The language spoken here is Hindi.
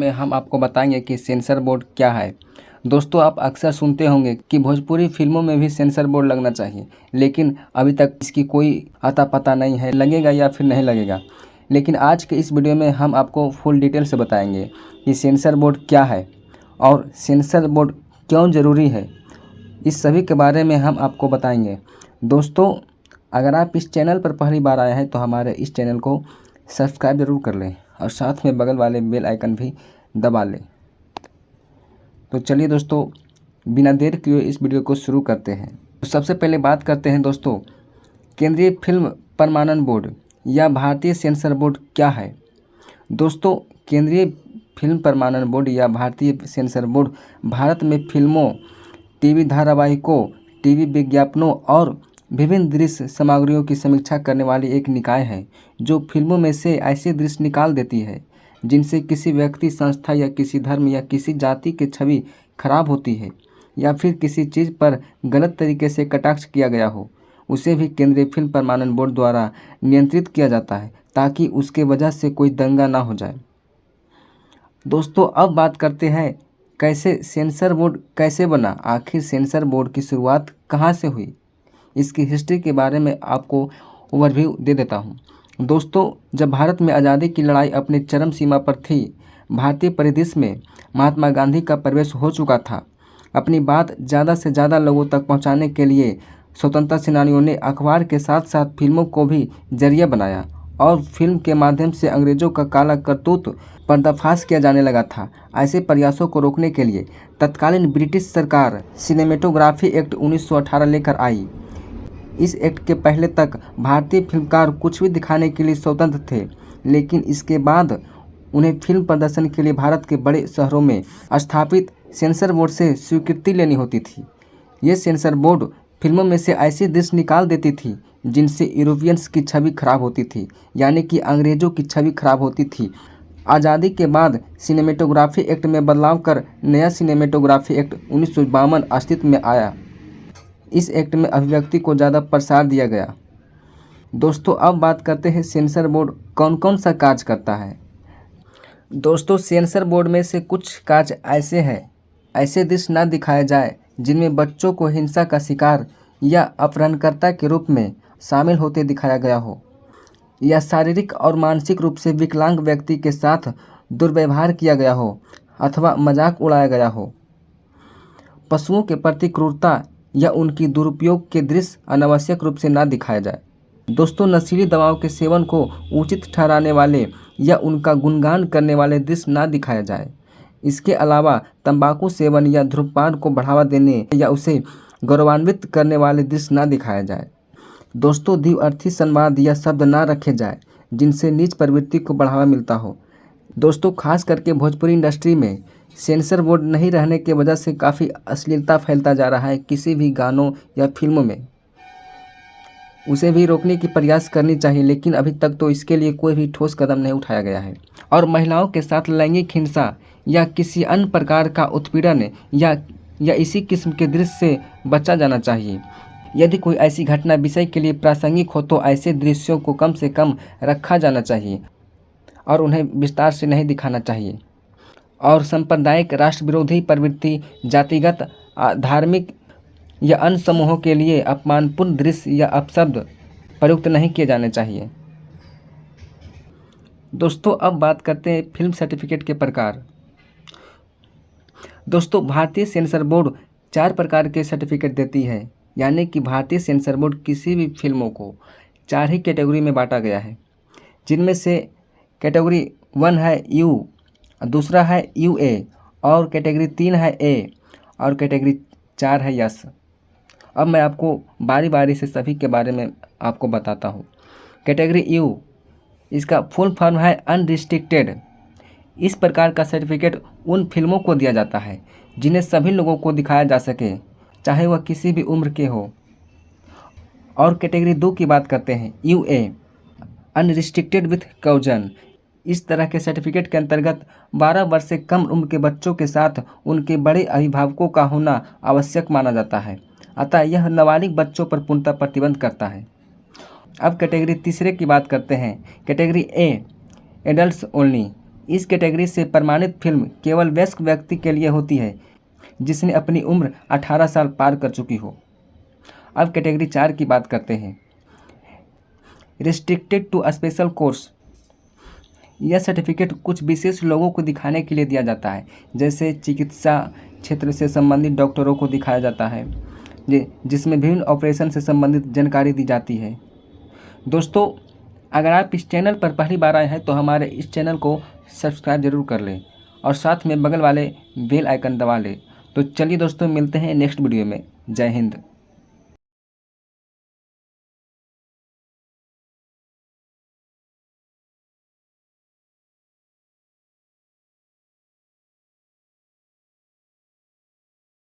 में हम आपको बताएंगे कि सेंसर बोर्ड क्या है। दोस्तों, आप अक्सर सुनते होंगे कि भोजपुरी फिल्मों में भी सेंसर बोर्ड लगना चाहिए, लेकिन अभी तक इसकी कोई अता पता नहीं है, लगेगा या फिर नहीं लगेगा। लेकिन आज के इस वीडियो में हम आपको फुल डिटेल से बताएंगे कि सेंसर बोर्ड क्या है और सेंसर बोर्ड क्यों ज़रूरी है। इस सभी के बारे में हम आपको बताएंगे। दोस्तों, अगर आप इस चैनल पर पहली बार आए हैं तो हमारे इस चैनल को सब्सक्राइब ज़रूर कर लें और साथ में बगल वाले बेल आइकन भी दबा लें। तो चलिए दोस्तों, बिना देर किए इस वीडियो को शुरू करते हैं। तो सबसे पहले बात करते हैं दोस्तों, केंद्रीय फिल्म प्रमाणन बोर्ड या भारतीय सेंसर बोर्ड क्या है। दोस्तों, केंद्रीय फिल्म प्रमाणन बोर्ड या भारतीय सेंसर बोर्ड भारत में फिल्मों, टीवी धारावाहिकों, टीवी विज्ञापनों और विभिन्न दृश्य सामग्रियों की समीक्षा करने वाली एक निकाय है जो फिल्मों में से ऐसे दृश्य निकाल देती है जिनसे किसी व्यक्ति, संस्था या किसी धर्म या किसी जाति की छवि खराब होती है या फिर किसी चीज़ पर गलत तरीके से कटाक्ष किया गया हो। उसे भी केंद्रीय फिल्म प्रमाणन बोर्ड द्वारा नियंत्रित किया जाता है ताकि उसके वजह से कोई दंगा ना हो जाए। दोस्तों, अब बात करते हैं कैसे सेंसर बोर्ड कैसे बना, आखिर सेंसर बोर्ड की शुरुआत कहाँ से हुई। इसकी हिस्ट्री के बारे में आपको ओवरव्यू दे देता हूँ। दोस्तों, जब भारत में आज़ादी की लड़ाई अपनी चरम सीमा पर थी, भारतीय परिदृश्य में महात्मा गांधी का प्रवेश हो चुका था। अपनी बात ज़्यादा से ज़्यादा लोगों तक पहुँचाने के लिए स्वतंत्रता सेनानियों ने अखबार के साथ साथ फिल्मों को भी जरिया बनाया और फिल्म के माध्यम से अंग्रेज़ों का काला करतूत पर्दाफाश किया जाने लगा था। ऐसे प्रयासों को रोकने के लिए तत्कालीन ब्रिटिश सरकार सिनेमेटोग्राफी एक्ट 1918 लेकर आई। इस एक्ट के पहले तक भारतीय फिल्मकार कुछ भी दिखाने के लिए स्वतंत्र थे, लेकिन इसके बाद उन्हें फिल्म प्रदर्शन के लिए भारत के बड़े शहरों में स्थापित सेंसर बोर्ड से स्वीकृति लेनी होती थी। ये सेंसर बोर्ड फिल्मों में से ऐसे दृश्य निकाल देती थी जिनसे यूरोपियंस की छवि खराब होती थी, यानी कि अंग्रेज़ों की छवि खराब होती थी। आज़ादी के बाद सिनेमेटोग्राफी एक्ट में बदलाव कर नया सिनेमेटोग्राफी एक्ट 1952 अस्तित्व में आया। इस एक्ट में अभिव्यक्ति को ज़्यादा प्रसार दिया गया। दोस्तों, अब बात करते हैं सेंसर बोर्ड कौन कौन सा कार्य करता है। दोस्तों, सेंसर बोर्ड में से कुछ कार्य ऐसे हैं, ऐसे दृश्य ना दिखाया जाए जिनमें बच्चों को हिंसा का शिकार या अपहरणकर्ता के रूप में शामिल होते दिखाया गया हो, या शारीरिक और मानसिक रूप से विकलांग व्यक्ति के साथ दुर्व्यवहार किया गया हो अथवा मजाक उड़ाया गया हो। पशुओं के प्रति क्रूरता या उनकी दुरुपयोग के दृश्य अनावश्यक रूप से ना दिखाया जाए। दोस्तों, नशीली दवाओं के सेवन को उचित ठहराने वाले या उनका गुणगान करने वाले दृश्य ना दिखाया जाए। इसके अलावा तंबाकू सेवन या धूम्रपान को बढ़ावा देने या उसे गौरवान्वित करने वाले दृश्य ना दिखाया जाए। दोस्तों, द्विअर्थी संवाद या शब्द ना रखे जाए जिनसे नीच प्रवृत्ति को बढ़ावा मिलता हो। दोस्तों, खास करके भोजपुरी इंडस्ट्री में सेंसर बोर्ड नहीं रहने की वजह से काफ़ी अश्लीलता फैलता जा रहा है। किसी भी गानों या फिल्मों में उसे भी रोकने की प्रयास करनी चाहिए, लेकिन अभी तक तो इसके लिए कोई भी ठोस कदम नहीं उठाया गया है। और महिलाओं के साथ लैंगिक हिंसा या किसी अन्य प्रकार का उत्पीड़न या इसी किस्म के दृश्य से बचा जाना चाहिए। यदि कोई ऐसी घटना विषय के लिए प्रासंगिक हो तो ऐसे दृश्यों को कम से कम रखा जाना चाहिए और उन्हें विस्तार से नहीं दिखाना चाहिए। और सांप्रदायिक, राष्ट्र विरोधी प्रवृत्ति, जातिगत, धार्मिक या अन्य समूहों के लिए अपमानपूर्ण दृश्य या अपशब्द प्रयुक्त नहीं किए जाने चाहिए। दोस्तों, अब बात करते हैं फिल्म सर्टिफिकेट के प्रकार। दोस्तों, भारतीय सेंसर बोर्ड 4 प्रकार के सर्टिफिकेट देती है, यानी कि भारतीय सेंसर बोर्ड किसी भी फिल्मों को 4 ही कैटेगरी में बांटा गया है, जिनमें से कैटेगरी 1 है यू, दूसरा है यूए और कैटेगरी 3 है ए और कैटेगरी 4 है यस। अब मैं आपको बारी बारी से सभी के बारे में आपको बताता हूँ। कैटेगरी यू, इसका फुल फॉर्म है अनरिस्ट्रिक्टेड। इस प्रकार का सर्टिफिकेट उन फिल्मों को दिया जाता है जिन्हें सभी लोगों को दिखाया जा सके, चाहे वह किसी भी उम्र के हो। और कैटेगरी 2 की बात करते हैं, यूए, अनरिस्ट्रिक्टेड विथ कॉजन। इस तरह के सर्टिफिकेट के अंतर्गत 12 वर्ष से कम उम्र के बच्चों के साथ उनके बड़े अभिभावकों का होना आवश्यक माना जाता है, अतः यह नाबालिग बच्चों पर पूर्णतः प्रतिबंध करता है। अब कैटेगरी तीसरे की बात करते हैं, कैटेगरी ए, एडल्ट्स ओनली। इस कैटेगरी से प्रमाणित फिल्म केवल वयस्क व्यक्ति के लिए होती है जिसने अपनी उम्र 18 साल पार कर चुकी हो। अब कैटेगरी 4 की बात करते हैं। Restricted to special course. यह सर्टिफिकेट कुछ विशेष लोगों को दिखाने के लिए दिया जाता है, जैसे चिकित्सा क्षेत्र से संबंधित डॉक्टरों को दिखाया जाता है, जिसमें विभिन्न ऑपरेशन से संबंधित जानकारी दी जाती है। दोस्तों, अगर आप इस चैनल पर पहली बार आए हैं तो हमारे इस चैनल को सब्सक्राइब जरूर कर लें और साथ में बगल वाले बेल आइकन दबा लें। तो चलिए दोस्तों, मिलते हैं नेक्स्ट वीडियो में। जय हिंद।